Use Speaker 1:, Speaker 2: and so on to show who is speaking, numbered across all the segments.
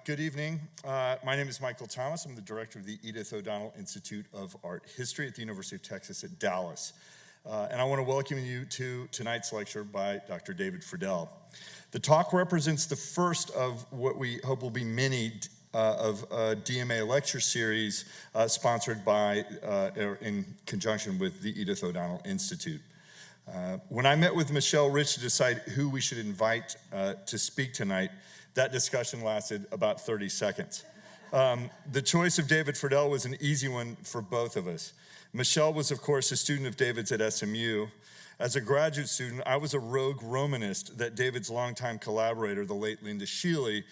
Speaker 1: Good evening. My name is 𝗂𝘂𝗲𝗂𝗏. I'm the director of the Edith O'Donnell Institute of Art History at the University of Texas at Dallas. And I want to welcome you to tonight's lecture by Dr. David Freidel. The talk represents the first of what we hope will be many of a DMA lecture series sponsored by, in conjunction with the Edith O'Donnell Institute. When I met with Michelle Rich to decide who we should invite to speak tonight, that discussion lasted about 30 seconds. The choice of David Freidel was an easy one for both of us. Michelle was, of course, a student of David's at SMU. As a graduate student, I was a rogue Romanist that David's longtime collaborator, the late Linda Schele,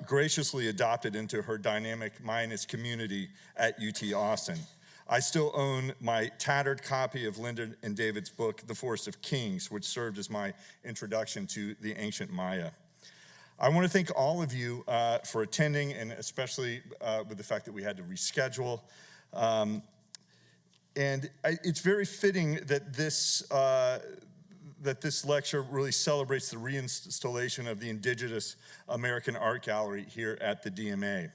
Speaker 1: graciously adopted into her dynamic Mayanist community at UT Austin. I still own my tattered copy of Linda and David's book, The Forest of Kings, which served as my introduction to the ancient Maya. I want to thank all of you for attending, and especially with the fact that we had to reschedule. It's very fitting that this lecture really celebrates the reinstallation of the Indigenous American Art Gallery here at the DMA.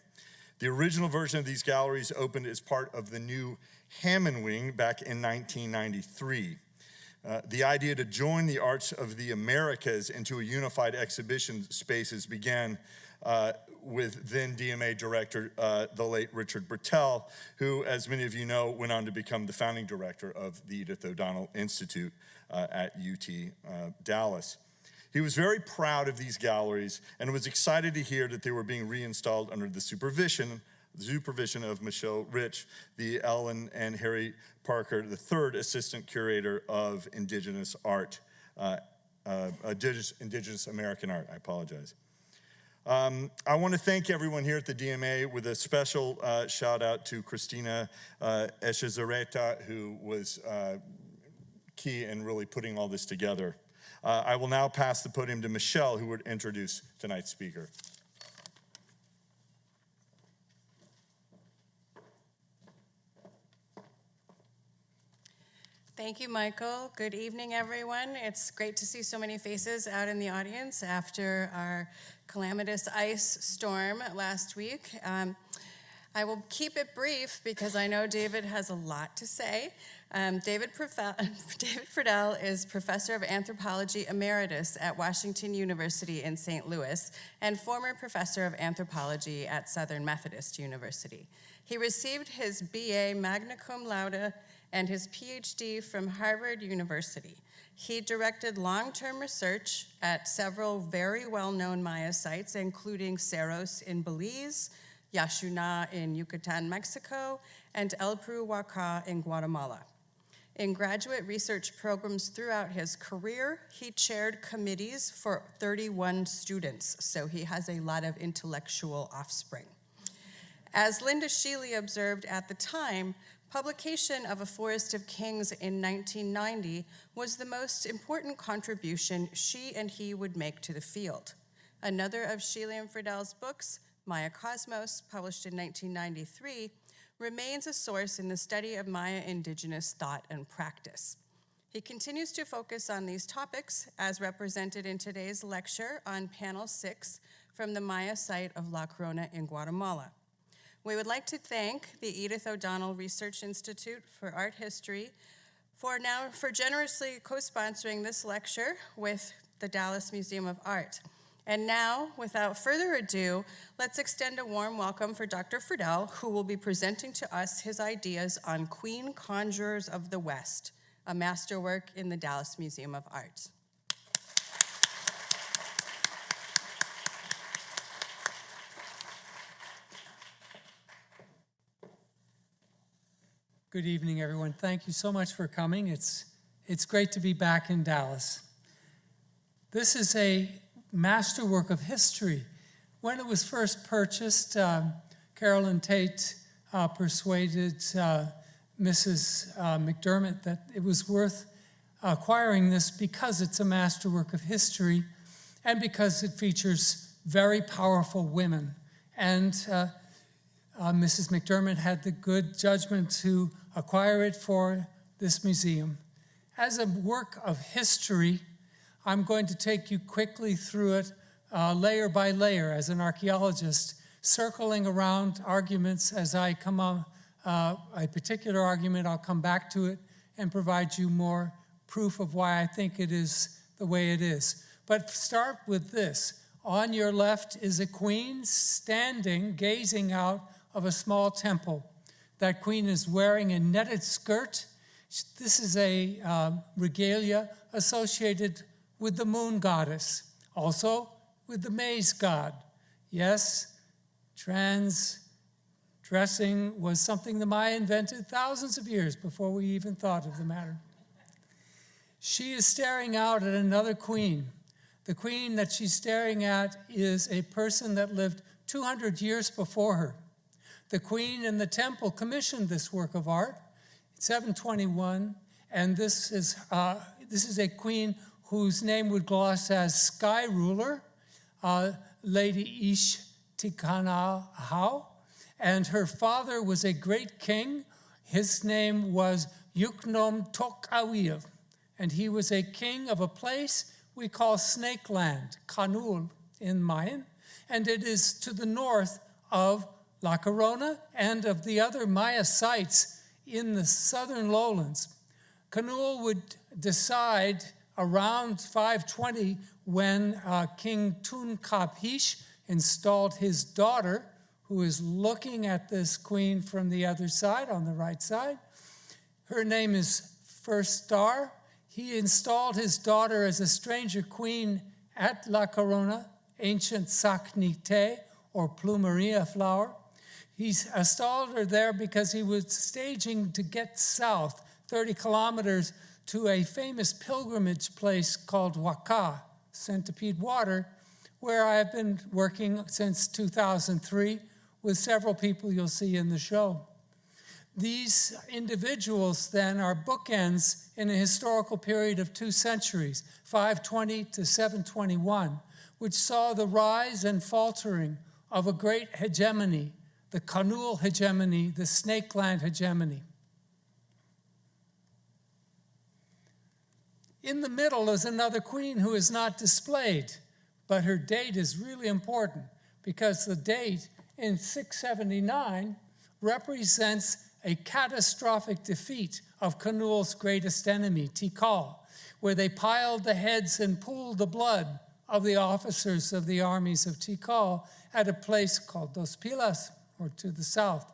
Speaker 1: The original version of these galleries opened as part of the new Hammond Wing back in 1993. The idea to join the arts of the Americas into a unified exhibition spaces began with then DMA director, the late Richard Bertel, who, as many of you know, went on to become the founding director of the Edith O'Donnell Institute at UT Dallas. He was very proud of these galleries and was excited to hear that they were being reinstalled under the supervision of Michelle Rich, the Ellen and Harry Parker III Assistant Curator of Indigenous Art, Indigenous American Art, I apologize. I want to thank everyone here at the DMA with a special shout out to Christina 𝗪𝗂𝗪𝗏, who was key in really putting all this together. I will now pass the podium to Michelle, who would introduce tonight's speaker.
Speaker 2: Thank you, Michael. Good evening, everyone. It's great to see so many faces out in the audience after our calamitous ice storm last week. I will keep it brief because I know David has a lot to say. David Freidel is Professor of Anthropology Emeritus at Washington University in St. Louis and former Professor of Anthropology at Southern Methodist University. He received his BA magna cum laude and his PhD from Harvard University. He directed long-term research at several very well-known Maya sites, including Cerros in Belize, Yaxuna in Yucatan, Mexico, and 𝗪𝗪𝗀𝗀𝗀 in Guatemala. In graduate research programs throughout his career, he chaired committees for 31 students, so he has a lot of intellectual offspring. As Linda Schele observed at the time, publication of A Forest of Kings in 1990 was the most important contribution she and he would make to the field. Another of Schele and Freidel's books, 𝗪𝗂𝗪𝗀𝗄𝗏, published in 1993, remains a source in the study of Maya indigenous thought and practice. He continues to focus on these topics as represented in today's lecture on panel 6 from the Maya site of La Corona in Guatemala. We would like to thank the Edith O'Donnell Research Institute for Art History for generously co-sponsoring this lecture with the Dallas Museum of Art. And now, without further ado, let's extend a warm welcome for Dr. Freidel, who will be presenting to us his ideas on Queen Conjurers of the West, a masterwork in the Dallas Museum of Art.
Speaker 3: Good evening, everyone. Thank you so much for coming. It's great to be back in Dallas. This is a masterwork of history. When it was first purchased, Carolyn Tate persuaded Mrs. McDermott that it was worth acquiring this because it's a masterwork of history and because it features very powerful women. And Mrs. McDermott had the good judgment to acquire it for this museum. As a work of history, I'm going to take you quickly through it layer by layer as an archaeologist, circling around arguments as I come on a particular argument. I'll come back to it and provide you more proof of why I think it is the way it is. But start with this. On your left is a queen standing, gazing out of a small temple. That queen is wearing a netted skirt. This is a regalia associated with the moon goddess, also with the maize god. Yes, trans dressing was something the Maya invented thousands of years before we even thought of the matter. She is staring out at another queen. The queen that she's staring at is a person that lived 200 years before her. The queen in the temple commissioned this work of art in 721, and this is a queen whose name would gloss as sky ruler, Lady 𝗖cie_𝗷𝘂𝗃, and her father was a great king. His name was 𝗤𝘂𝗀𝗃𝗁𝗃, and he was a king of a place we call Snake Land, 𝗂𝘂𝗀𝗃 in Mayan, and it is to the north of La Corona and of the other Maya sites in the southern lowlands. 𝗂𝘂𝗀𝗃 would decide around 520 when King 𝗠𝘀𝘀𝗃 installed his daughter, who is looking at this queen from the other side, on the right side. Her name is First Star. He installed his daughter as a stranger queen at La Corona, ancient 𝗪𝘂𝘂𝗃, or plumeria flower. He installed her there because he was staging to get south 30 kilometers to a famous pilgrimage place called 𝗂𝘂𝗲𝗂, Centipede Water, where I have been working since 2003 with several people you'll see in the show. These individuals then are bookends in a historical period of 2 centuries, 520 to 721, which saw the rise and faltering of a great hegemony, the 𝗂𝘂𝗀𝗃 hegemony, the Snake Land hegemony. In the middle is another queen who is not displayed, but her date is really important because the date in 679 represents a catastrophic defeat of 𝗂𝘂𝗀𝗃's greatest enemy, 𝗂𝘂𝘀, where they piled the heads and pooled the blood of the officers of the armies of 𝗂𝘂𝗀 at a place called Dos Pilas, or to the south.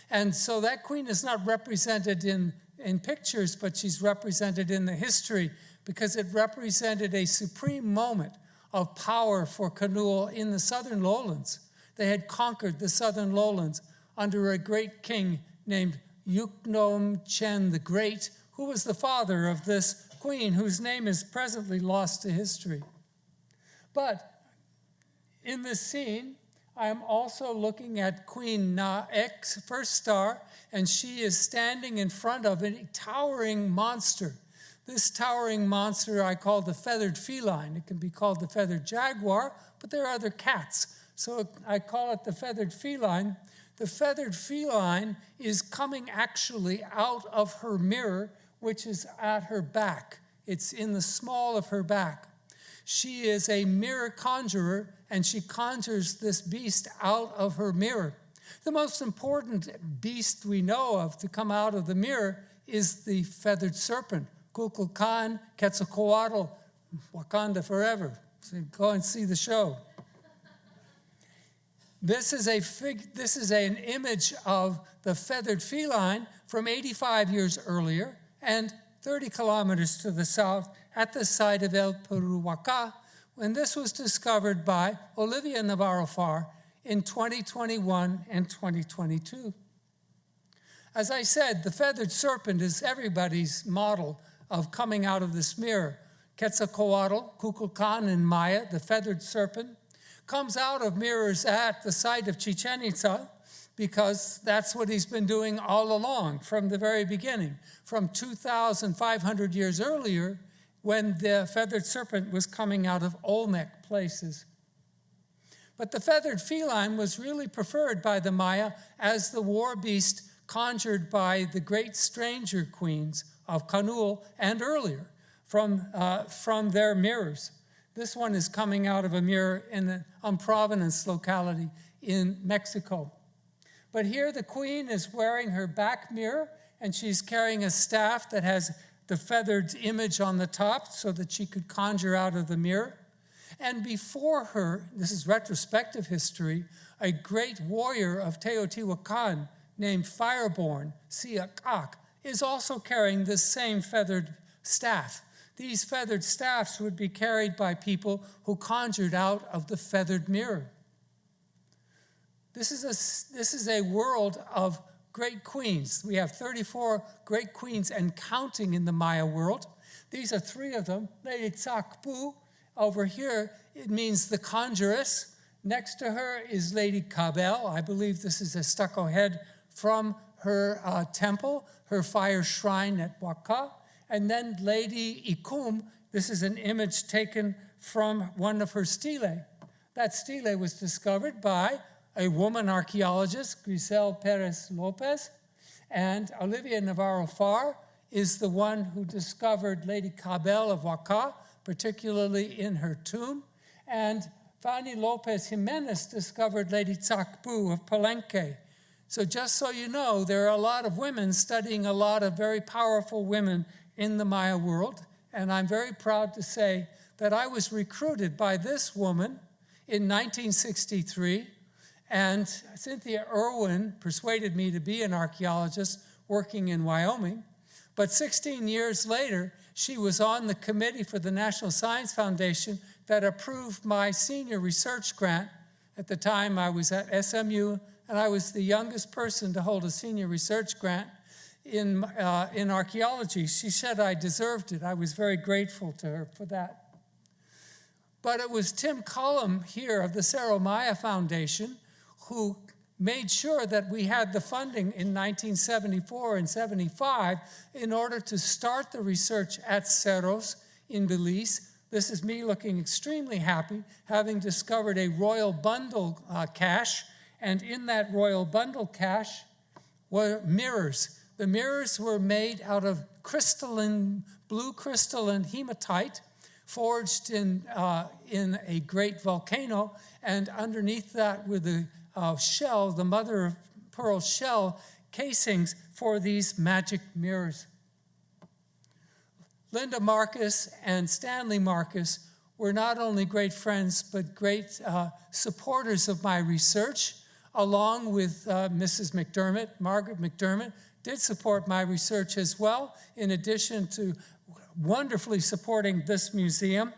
Speaker 3: And so that queen is not represented in pictures, but she's represented in the history because it represented a supreme moment of power for 𝗂𝘂𝗀𝗃 in the southern lowlands. They had conquered the southern lowlands under a great king named 𝗪𝗂𝘀𝗀𝗁 the Great, who was the father of this queen, whose name is presently lost to history. But in this scene, I am also looking at Queen 𝗂𝗃, First Star, and she is standing in front of a towering monster. This towering monster I call the feathered feline. It can be called the feathered jaguar, but there are other cats. So I call it the feathered feline. The feathered feline is coming actually out of her mirror, which is at her back. It's in the small of her back. She is a mirror conjurer, and she conjures this beast out of her mirror. The most important beast we know of to come out of the mirror is the feathered serpent, 𝗂𝘂𝗀𝗃, 𝗪𝗀𝗃, Wakanda forever. So go and see the show. This is an image of the feathered feline from 85 years earlier and 30 kilometers to the south at the site of El Peruhuacá, when this was discovered by Olivia Navarro-Farr in 2021 and 2022. As I said, the feathered serpent is everybody's model of coming out of this mirror. 𝗪𝗀𝗃, 𝗂𝘂𝗀𝗃 in Maya, the feathered serpent, comes out of mirrors at the site of Chichen Itza because that's what he's been doing all along from the very beginning, from 2,500 years earlier when the feathered serpent was coming out of Olmec places. But the feathered feline was really preferred by the Maya as the war beast conjured by the great stranger queens of 𝗂𝘂𝗀 and earlier from their mirrors. This one is coming out of a mirror in the Providence locality in Mexico. But here the queen is wearing her back mirror, and she's carrying a staff that has the feathered image on the top so that she could conjure out of the mirror. And before her, this is retrospective history, a great warrior of Teotihuacan named Fireborn, 𝗖𝗂𝘂𝗲𝗂𝗂𝗂, is also carrying this same feathered staff. These feathered staffs would be carried by people who conjured out of the feathered mirror. This is a world of great queens. We have 34 great queens and counting in the Maya world. These are 3 of them. Lady 𝗪𝗪𝗪, over here, it means the conjuress. Next to her is Lady 𝗂𝗂𝗪𝗂. I believe this is a stucco head from her temple, her fire shrine at 𝗂𝘂𝗲𝗂. And then Lady 𝗖𝗂𝘂𝗲, this is an image taken from one of her stelae. That stele was discovered by a woman archaeologist, Giselle Perez Lopez, and Olivia Navarro-Farr is the one who discovered Lady 𝗂𝗂𝗪𝗂 of 𝗂𝘂, particularly in her tomb, and Fanny Lopez Jimenez discovered Lady 𝗪𝗂𝗂𝗪𝗂 of Palenque. So just so you know, there are a lot of women studying a lot of very powerful women in the Maya world, and I'm very proud to say that I was recruited by this woman in 1963, and Cynthia Irwin persuaded me to be an archaeologist working in Wyoming. But 16 years later, she was on the committee for the National Science Foundation that approved my senior research grant. At the time, I was at SMU, and I was the youngest person to hold a senior research grant in archaeology. She said I deserved it. I was very grateful to her for that. But it was Tim Cullum here of the Cerro Maya Foundation who made sure that we had the funding in 1974 and 75 in order to start the research at Cerros in Belize. This is me looking extremely happy, having discovered a royal bundle cache, and in that royal bundle cache were mirrors. The mirrors were made out of blue crystalline hematite, forged in a great volcano, and underneath that were the shell, the mother of pearl shell casings for these magic mirrors. Linda Marcus and Stanley Marcus were not only great friends, but great supporters of my research, along with Mrs. McDermott. Margaret McDermott did support my research as well, in addition to wonderfully supporting this museum.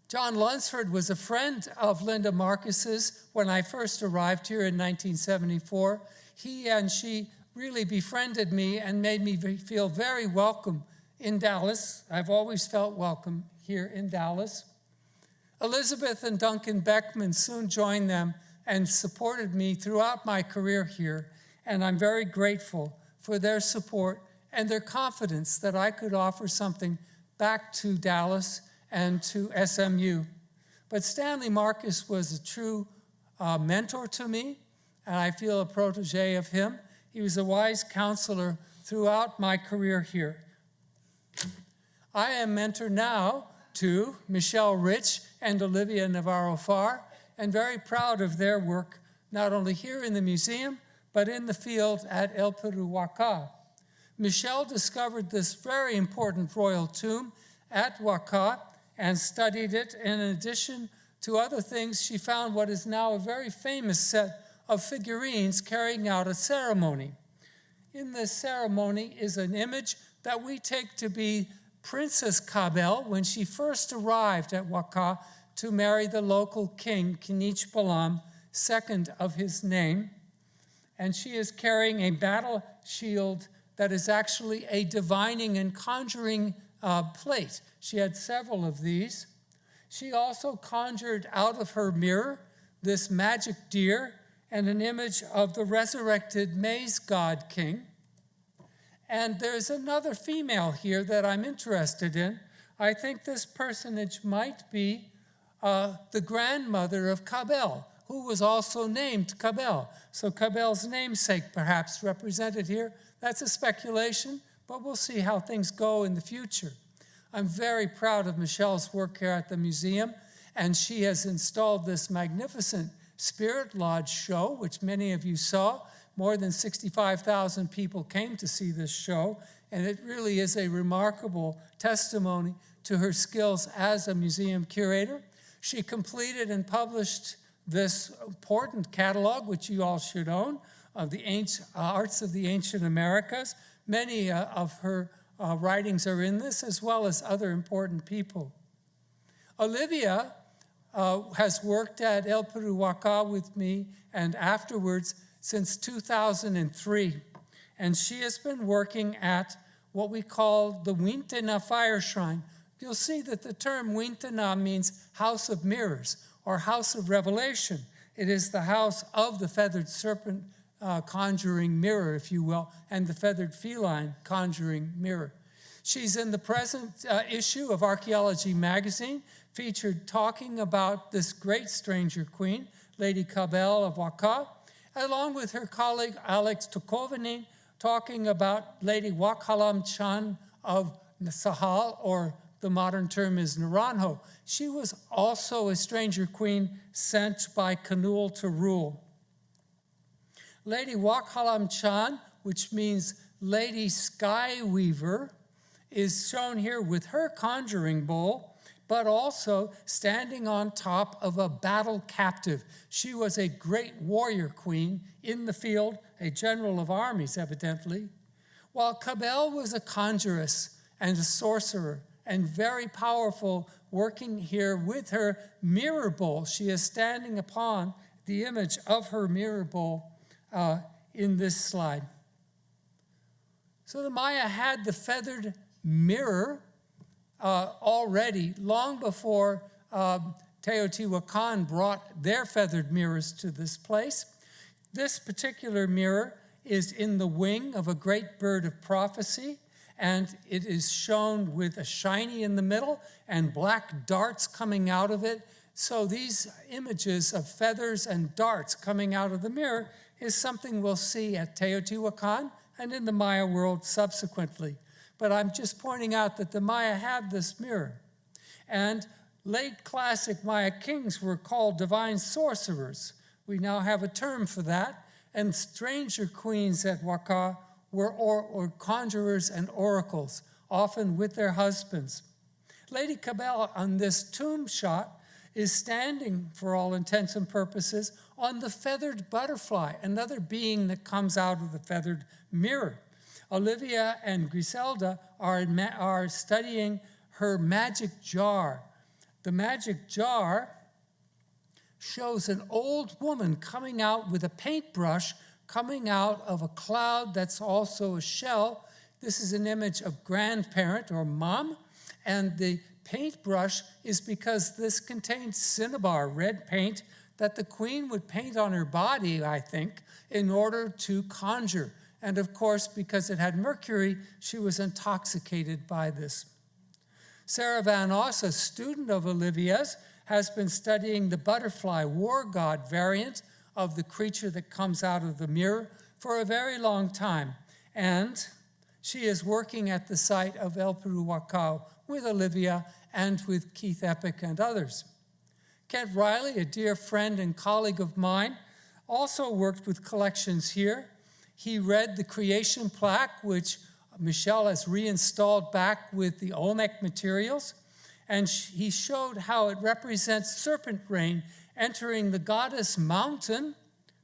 Speaker 3: John Lunsford was a friend of Linda Marcus's when I first arrived here in 1974. He and she really befriended me and made me feel very welcome in Dallas. I've always felt welcome here in Dallas. Elizabeth and Duncan Beckman soon joined them and supported me throughout my career here, and I'm very grateful for their support and their confidence that I could offer something back to Dallas and to SMU. But Stanley Marcus was a true mentor to me, and I feel a protege of him. He was a wise counselor throughout my career here. I am mentor now to Michelle Rich and Olivia Navarro-Farr, and very proud of their work, not only here in the museum, but in the field at 𝗪𝗪𝗪𝗀𝗂𝗂𝗪. Michelle discovered this very important royal tomb at 𝗂𝗂𝗂𝗪 and studied it. In addition to other things, she found what is now a very famous set of figurines carrying out a ceremony. In this ceremony is an image that we take to be Princess 𝗂𝗂𝗪 when she first arrived at 𝗂𝗂𝗂 to marry the local king, 𝗪𝗂𝗪𝗀𝗀, second of his name. And she is carrying a battle shield that is actually a divining and conjuring plate. She had several of these. She also conjured out of her mirror this magic deer and an image of the resurrected maize god king. And there's another female here that I'm interested in. I think this personage might be the grandmother of 𝗂𝗂𝗪, who was also named 𝗂𝗂𝗪. So 𝗂𝗂𝗪's namesake perhaps represented here. That's a speculation, but we'll see how things go in the future. I'm very proud of Michelle's work here at the museum, and she has installed this magnificent Spirit Lodge show, which many of you saw. More than 65,000 people came to see this show, and it really is a remarkable testimony to her skills as a museum curator. She completed and published this important catalog, which you all should own, of the arts of the ancient Americas. Many of her writings are in this, as well as other important people. Olivia has worked at 𝗪𝗪𝘀𝗂𝗂𝗏 with me and afterwards since 2003. And she has been working at what we call the 𝗪𝗀𝗀 fire shrine. You'll see that the term 𝗪𝗀𝗀 means house of mirrors or house of revelation. It is the house of the feathered serpent conjuring mirror, if you will, and the feathered feline conjuring mirror. She's in the present issue of Archaeology magazine, featured talking about this great stranger queen, Lady 𝗂𝗂𝗪𝗂𝗏𝗂, along with her colleague Alex Tokovanin, talking about Lady 𝗂𝗂𝗪𝗀𝗀 of Sahal, or the modern term is Naranjo. She was also a stranger queen sent by Canul to rule. Lady 𝗂𝗂𝗪𝗀𝗀, which means Lady Sky Weaver, is shown here with her conjuring bowl, but also standing on top of a battle captive. She was a great warrior queen in the field, a general of armies, evidently, while 𝗂𝗂𝗪𝗀𝗀 was a conjuress and a sorcerer and very powerful, working here with her mirror bowl. She is standing upon the image of her mirror bowl in this slide. So the Maya had the feathered mirror already, long before Teotihuacan brought their feathered mirrors to this place. This particular mirror is in the wing of a great bird of prophecy, and it is shown with a shiny in the middle and black darts coming out of it. So these images of feathers and darts coming out of the mirror is something we'll see at Teotihuacan and in the Maya world subsequently. But I'm just pointing out that the Maya had this mirror. And late classic Maya kings were called divine sorcerers. We now have a term for that. And stranger queens at 𝗂𝗂𝗪𝗀𝗂 were conjurers and oracles, often with their husbands. Lady 𝗂𝗂𝗪𝗀𝗂𝗏 on this tomb shot is standing, for all intents and purposes, on the feathered butterfly, another being that comes out of the feathered mirror. Olivia and Griselda are studying her magic jar. The magic jar shows an old woman coming out with a paintbrush, coming out of a cloud that's also a shell. This is an image of grandparent or mom, and the paintbrush is because this contains cinnabar, red paint, that the queen would paint on her body, I think, in order to conjure. And of course, because it had mercury, she was intoxicated by this. Sarah Van Os, a student of Olivia's, has been studying the butterfly war god variant of the creature that comes out of the mirror for a very long time. And she is working at the site of 𝗪𝗪𝗀𝗂𝗂𝗏 with Olivia and with Keith Epic and others. Kent Riley, a dear friend and colleague of mine, also worked with collections here. He read the creation plaque, which Michelle has reinstalled back with the Olmec materials, and he showed how it represents serpent rain entering the goddess mountain.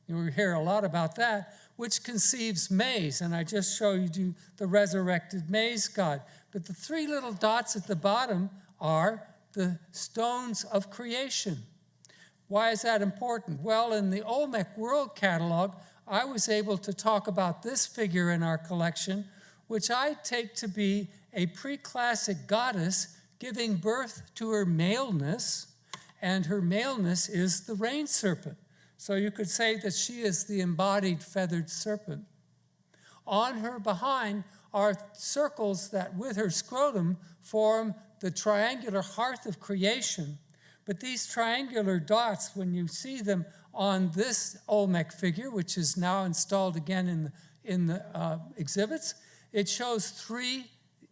Speaker 3: You'll hear a lot about that, which conceives maize, and I just showed you the resurrected maize god. But the three little dots at the bottom are the stones of creation. Why is that important? Well, in the Olmec World Catalog, I was able to talk about this figure in our collection, which I take to be a pre-classic goddess giving birth to her maleness, and her maleness is the rain serpent. So you could say that she is the embodied feathered serpent. On her behind are circles that with her scrotum form the triangular hearth of creation. But these triangular dots, when you see them on this Olmec figure, which is now installed again in the exhibits, it shows three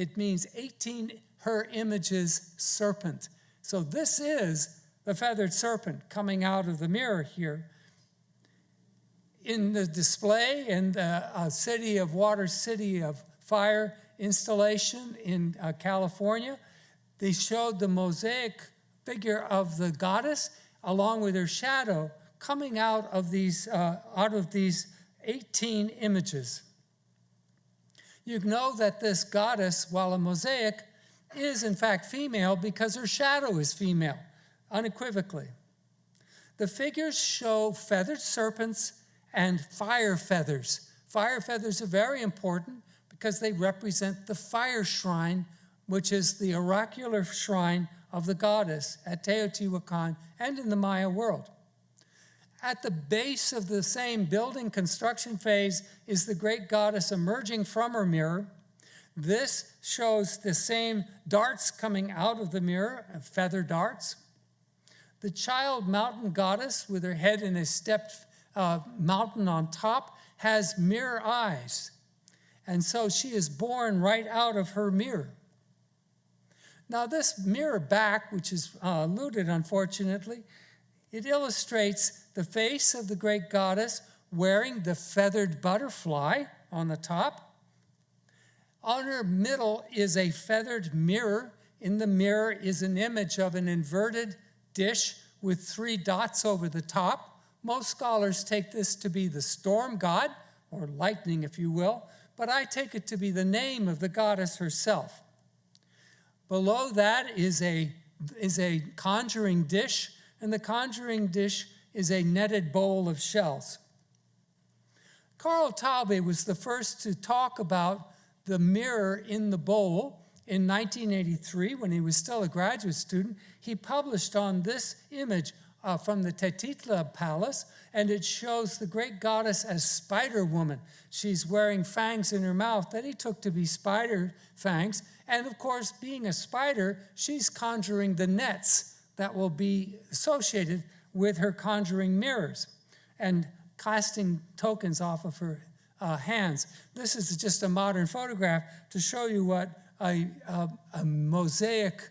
Speaker 3: it means 18 her images serpent. So this is the feathered serpent coming out of the mirror here. In the display in the City of Water, City of Fire installation in California, they showed the mosaic figure of the goddess along with her shadow coming out of these 18 images. You know that this goddess, while a mosaic, is in fact female because her shadow is female, unequivocally. The figures show feathered serpents and fire feathers. Fire feathers are very important because they represent the fire shrine, which is the oracular shrine of the goddess at Teotihuacan and in the Maya world. At the base of the same building construction phase is the great goddess emerging from her mirror. This shows the same darts coming out of the mirror, feather darts. The child mountain goddess with her head in a stepped mountain on top has mirror eyes. And so she is born right out of her mirror. Now this mirror back, which is looted unfortunately, it illustrates the face of the great goddess wearing the feathered butterfly on the top. On her middle is a feathered mirror. In the mirror is an image of an inverted dish with 3 dots over the top. Most scholars take this to be the storm god, or lightning if you will, but I take it to be the name of the goddess herself. Below that is a conjuring dish, and the conjuring dish is a netted bowl of shells. 𝗂𝘂𝗲𝗂𝗂𝗂 was the first to talk about the mirror in the bowl in 1983 when he was still a graduate student. He published on this image from the Tetitla Palace, and it shows the great goddess as Spider Woman. She's wearing fangs in her mouth that he took to be spider fangs, and of course, being a spider, she's conjuring the nets that will be associated with her conjuring mirrors and casting tokens off of her hands. This is just a modern photograph to show you what a mosaic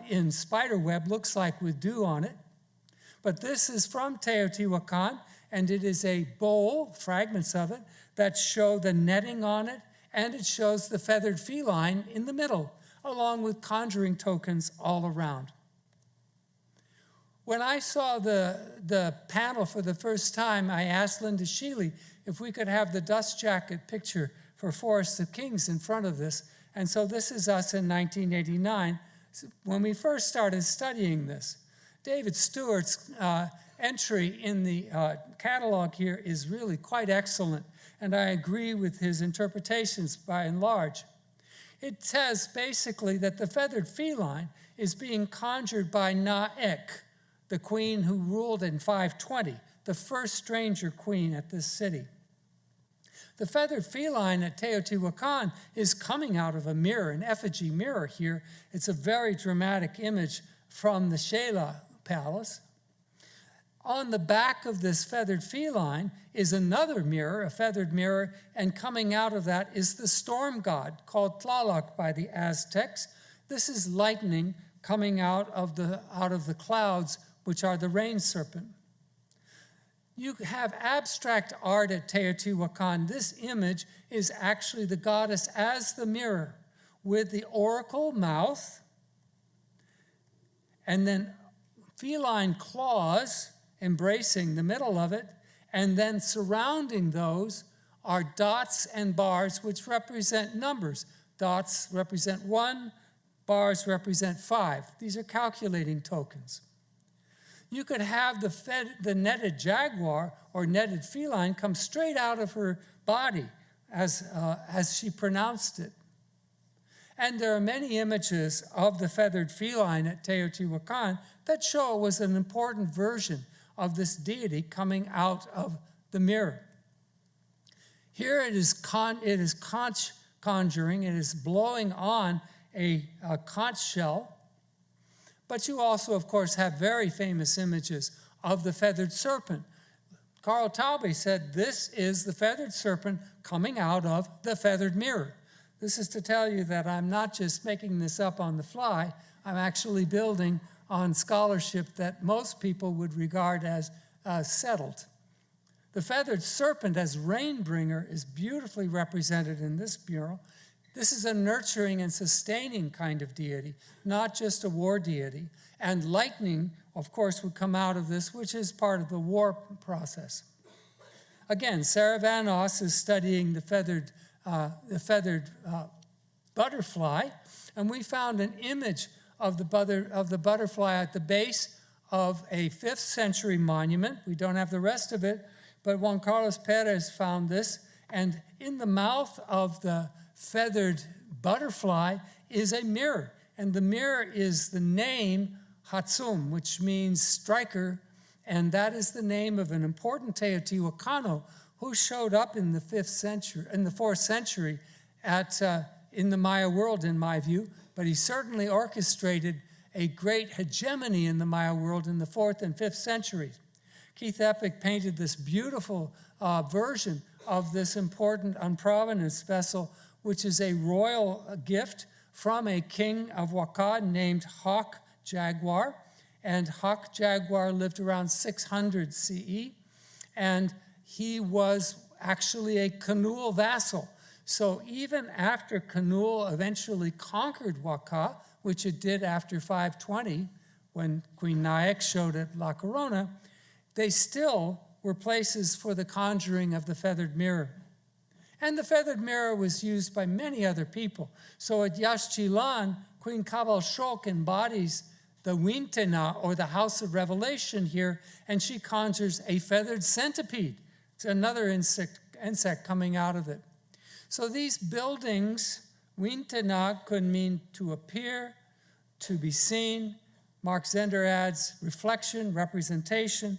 Speaker 3: in spider web looks like with dew on it. But this is from Teotihuacan, and it is a bowl, fragments of it, that show the netting on it, and it shows the feathered feline in the middle, along with conjuring tokens all around. When I saw the panel for the first time, I asked Linda Schele if we could have the dust jacket picture for Forest of Kings in front of this. And so this is us in 1989, when we first started studying this. David Stewart's entry in the catalog here is really quite excellent, and I agree with his interpretations by and large. It says basically that the feathered feline is being conjured by 𝗂𝗂𝘂𝗂𝗂𝗂, the queen who ruled in 520, the first stranger queen at this city. The feathered feline at Teotihuacan is coming out of a mirror, an effigy mirror here. It's a very dramatic image from the Schele Palace. On the back of this feathered feline is another mirror, a feathered mirror, and coming out of that is the storm god called 𝗂𝘂𝗂𝗂𝗂 by the Aztecs. This is lightning coming out of the clouds, which are the rain serpent. You have abstract art at Teotihuacan. This image is actually the goddess as the mirror with the oracle mouth and then feline claws embracing the middle of it, and then surrounding those are dots and bars which represent numbers. Dots represent 1, bars represent 5. These are calculating tokens. You could have the netted jaguar or netted feline come straight out of her body as she pronounced it. And there are many images of the feathered feline at Teotihuacan that show it was an important version of this deity coming out of the mirror. Here it is conch conjuring, it is blowing on a conch shell, but you also, of course, have very famous images of the feathered serpent. 𝗂𝘂𝗂𝗂𝗂𝗂𝗂 said, this is the feathered serpent coming out of the feathered mirror. This is to tell you that I'm not just making this up on the fly, I'm actually building on scholarship that most people would regard as settled. The feathered serpent as rainbringer is beautifully represented in this mural. This is a nurturing and sustaining kind of deity, not just a war deity. And lightning, of course, would come out of this, which is part of the war process. Again, Sarah Van Os is studying the feathered butterfly, and we found an image of the butterfly at the base of a 5th century monument. We don't have the rest of it, but Juan Carlos Perez found this, and in the mouth of the feathered butterfly is a mirror, and the mirror is the name 𝗪𝗪𝘀, which means striker, and that is the name of an important Teotihuacano who showed up in the 4th century in the Maya world, in my view, but he certainly orchestrated a great hegemony in the Maya world in the 4th and 5th centuries. Keith Epic painted this beautiful version of this important unprovenance vessel, which is a royal gift from a king of 𝗂𝘂𝗲𝗄 named 𝗂𝘂𝗲𝗂𝗂𝗂. And 𝗂𝘂𝗲𝗂𝗂𝗂 lived around 600 CE, and he was actually a Khnule vassal. So even after Khnule eventually conquered 𝗂𝘂𝗲, which it did after 520, when Queen Nayak showed at La Corona, they still were places for the conjuring of the feathered mirror. And the feathered mirror was used by many other people. So at Yaxchilan, Queen 𝗂𝘂𝗄𝗃 embodies the Wintena, or the House of Revelation here, and she conjures a feathered centipede. It's another insect coming out of it. So these buildings, Wintena could mean to appear, to be seen. Mark Zender adds reflection, representation.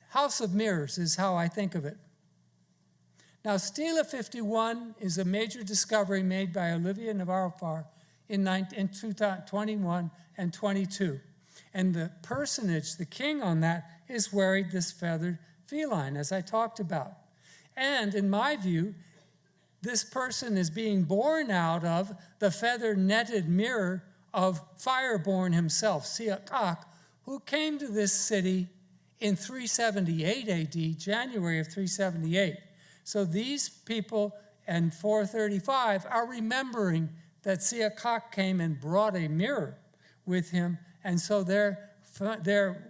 Speaker 3: House of Mirrors is how I think of it. Now, Stele 51 is a major discovery made by Olivier Navarro in 2021 and 22. And the personage, the king on that, is wearing this feathered feline, as I talked about. And in my view, this person is being born out of the feather netted mirror of Fireborn himself, 𝗖𝘂𝘂𝗃, who came to this city in 378 AD, January of 378. So these people in 435 are remembering that 𝗖𝘂𝘂𝗃 came and brought a mirror with him, and so they're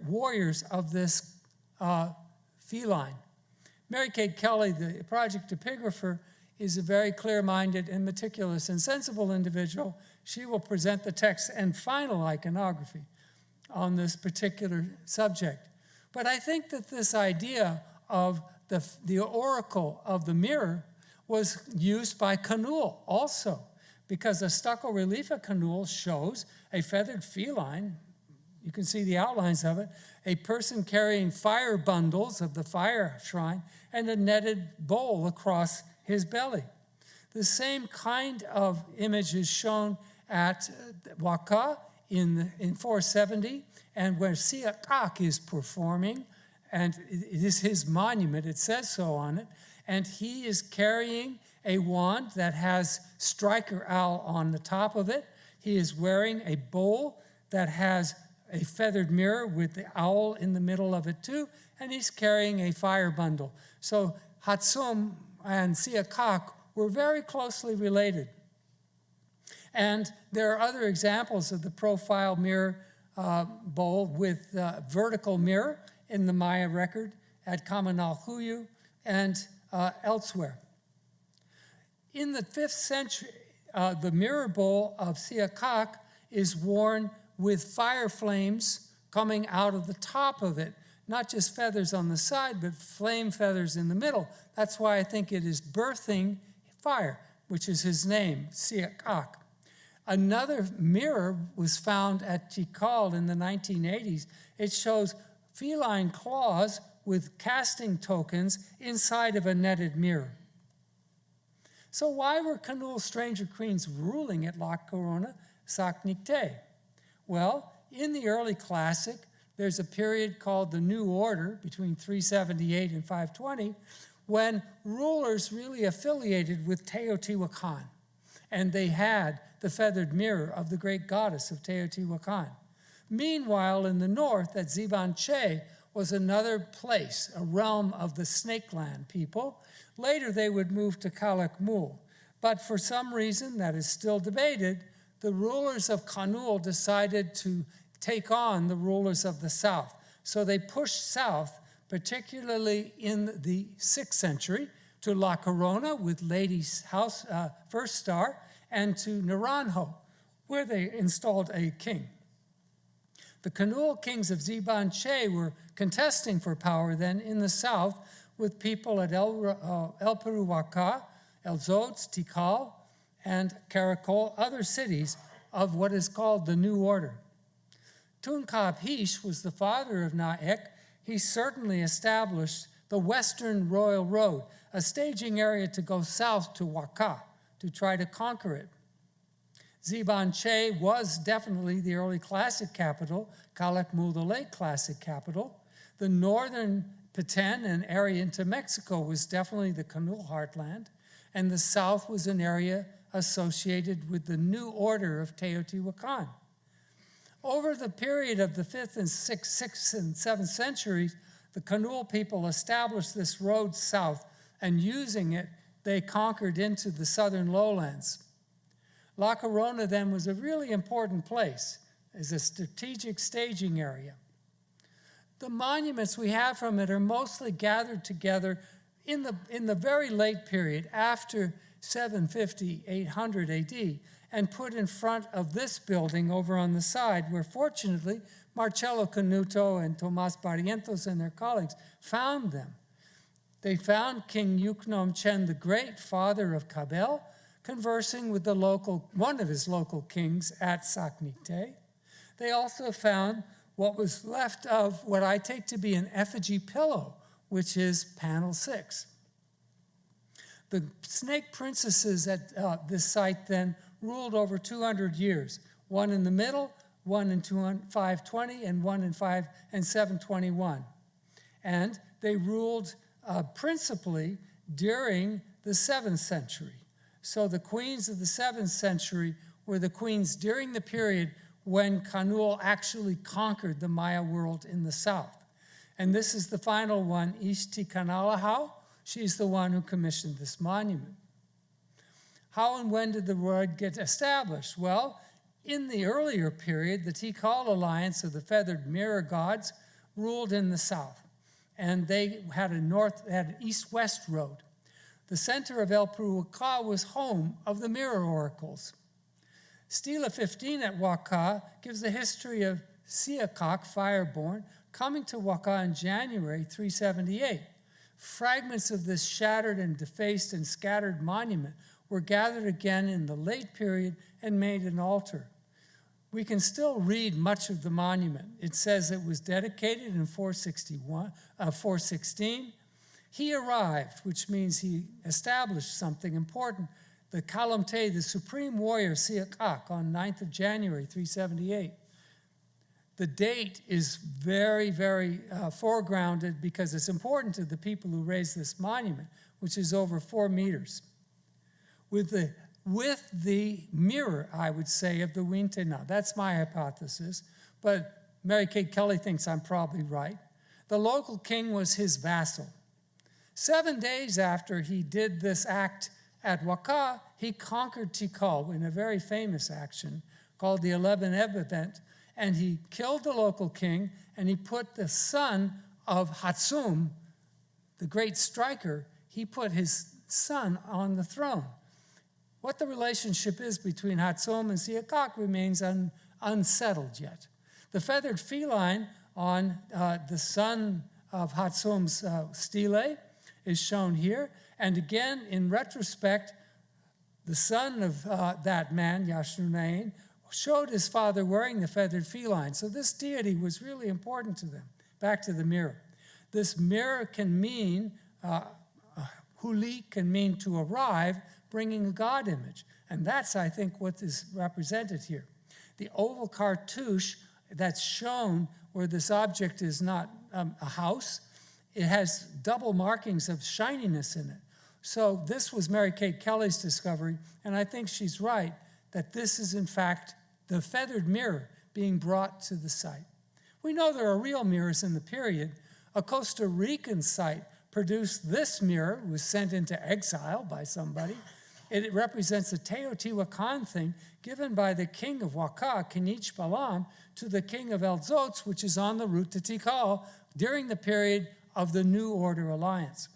Speaker 3: warriors of this feline. Mary Kate Kelly, the project epigrapher, is a very clear-minded and meticulous and sensible individual. She will present the text and final iconography on this particular subject. But I think that this idea of the oracle of the mirror was used by Khnule also, because a stucco relief of Khnule shows a feathered feline, you can see the outlines of it, a person carrying fire bundles of the fire shrine, and a netted bowl across his belly. The same kind of image is shown at 𝗂𝘂𝗃 in 470, and where 𝗖𝘂𝘂𝗃 is performing, and it is his monument, it says so on it, and he is carrying a wand that has striker owl on the top of it. He is wearing a bowl that has a feathered mirror with the owl in the middle of it too, and he's carrying a fire bundle. So 𝗪𝗪𝘀 and 𝗖𝘂𝘂𝗃 were very closely related. And there are other examples of the profile mirror bowl with vertical mirror in the Maya record at Kamanalhuyu and elsewhere. In the 5th century, the mirror bowl of 𝗖𝘂𝘂𝗃 is worn with fire flames coming out of the top of it, not just feathers on the side, but flame feathers in the middle. That's why I think it is birthing fire, which is his name, 𝗖𝘂𝘂𝗃. Another mirror was found at Tikal in the 1980s. It shows feline claws with casting tokens inside of a netted mirror. So why were Khnule stranger queens ruling at La Corona Saknikte? Well, in the early classic, there's a period called the New Order between 378 and 520, when rulers really affiliated with Teotihuacan. and they had the feathered mirror of the great goddess of Teotihuacan. Meanwhile, in the north, at 𝗂𝘂𝗪𝗂𝗂 was another place, a realm of the Snakeland people. Later, they would move to 𝗂𝘂𝗪𝗂𝗂𝗂. But for some reason that is still debated, the rulers of Kanul decided to take on the rulers of the south. So they pushed south, particularly in the 6th century, to La Corona with Lady's house, first star, and to Naranjo, where they installed a king. The Kanul kings of 𝗂𝘂𝗪𝗂𝗂 were contesting for power then in the south with people at 𝗪𝗪𝗀𝗀𝗀, 𝗪𝗂𝘀𝗀𝗃𝗀, and 𝗪𝗀𝗀𝗃𝗀, other cities of what is called the New Order. 𝗠𝘂𝘀𝗲𝗄𝗃 was the father of 𝗂𝗂𝗃. He certainly established the Western Royal Road, a staging area to go south to 𝗪𝗂, to try to conquer it. 𝗂𝘂𝗪𝗀𝗀 was definitely the early classic capital, 𝗂𝘂𝗪𝗀𝗀𝗃 the late classic capital. The northern Petén, an area into Mexico, was definitely the Kanul heartland, and the south was an area associated with the new order of Teotihuacan. Over the period of the 5th and 6th and 7th centuries, the Kanul people established this road south, and using it, they conquered into the southern lowlands. La Corona then was a really important place as a strategic staging area. The monuments we have from it are mostly gathered together in the very late period, after 750, 800 AD, and put in front of this building over on the side, where fortunately Marcello Canuto and Tomás Barrientos and their colleagues found them. They found King 𝗂𝘂𝗪𝗀𝗀 the Great, father of 𝗂𝗂𝗪𝗀, conversing with one of his local kings at 𝗪𝗂𝘂𝗃𝗃. They also found what was left of what I take to be an effigy pillow, which is panel 6. The snake princesses at this site then ruled over 200 years, one in the middle, one in 520, and one in 721. And they ruled principally during the 7th century. So the queens of the 7th century were the queens during the period when Kanul actually conquered the Maya world in the south. And this is the final one, 𝗪𝗂𝘂𝗃 𝗂𝘂𝗃. She's the one who commissioned this monument. How and when did the word get established? Well, in the earlier period, the Tikal alliance of the feathered mirror gods ruled in the south, and they had an east-west road. The center of 𝗪𝗪𝗀𝗀𝗃 was home of the mirror oracles. Stela 15 at 𝗪𝗂𝗃 gives the history of 𝗖𝗂𝗃, fireborn, coming to 𝗪𝗂𝗃 in January 378. Fragments of this shattered and defaced and scattered monument were gathered again in the late period and made an altar. We can still read much of the monument. It says it was dedicated in 416. He arrived, which means he established something important. The 𝗂𝘂𝗪𝗀𝗃, the supreme warrior 𝗖𝗂𝗃, on 9th of January 378. The date is very, very foregrounded because it's important to the people who raised this monument, which is over 4 meters. With the mirror, I would say, of the Wintena. That's my hypothesis, but Mary Kate Kelly thinks I'm probably right. The local king was his vassal. 7 days after he did this act at 𝗪𝗂𝗃, he conquered Tikal in a very famous action called the 𝗪𝗪𝗀𝗃 event, and he killed the local king, and he put the son of Hatsum, the great striker, he put his son on the throne. What the relationship is between Hatsum and 𝗖𝗂𝗃 remains unsettled yet. The feathered feline on the son of Hatsum's stele is shown here, and again, in retrospect, the son of that man, Yashrunain, showed his father wearing the feathered feline. So this deity was really important to them. Back to the mirror. This mirror can mean, huli can mean to arrive, bringing a God image. And that's, I think, what is represented here. The oval cartouche that's shown where this object is not a house, it has double markings of shininess in it. So this was Mary Kate Kelly's discovery, and I think she's right that this is in fact the feathered mirror being brought to the site. We know there are real mirrors in the period. A Costa Rican site produced this mirror, was sent into exile by somebody. It represents a Teotihuacan thing given by the king of 𝗂𝘂𝗲𝗂𝗁 to the king of 𝗪𝗀𝘀, which is on the route to Tikal during the period of the New Order Alliance.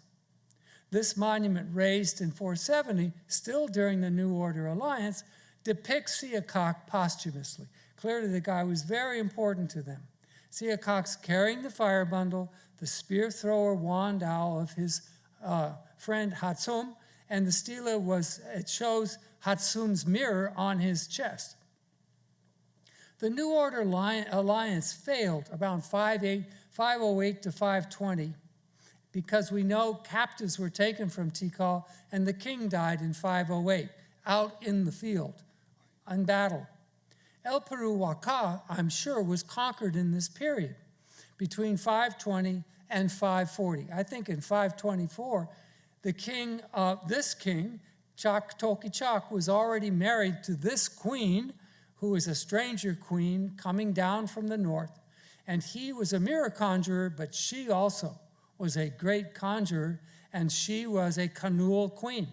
Speaker 3: This monument, raised in 470, still during the New Order Alliance, depicts 𝗖𝗂𝘂𝗲𝗂𝗁 posthumously. Clearly the guy was very important to them. 𝗖𝗂𝘂𝗲's carrying the fire bundle, the spear thrower wand owl of his friend 𝗪𝗀𝘀, and the stela it shows 𝗪𝗀𝘀's mirror on his chest. The New Order Alliance failed around 508 to 520 because we know captives were taken from Tikal and the king died in 508 out in the field, in battle. 𝗪𝗪𝗪𝗀𝗀, I'm sure, was conquered in this period between 520 and 540. I think in 524, this king, 𝗪𝗂𝗀𝗁, was already married to this queen, who was a stranger queen coming down from the north. And he was a mirror conjurer, but she also was a great conjurer, and she was a Kanul queen.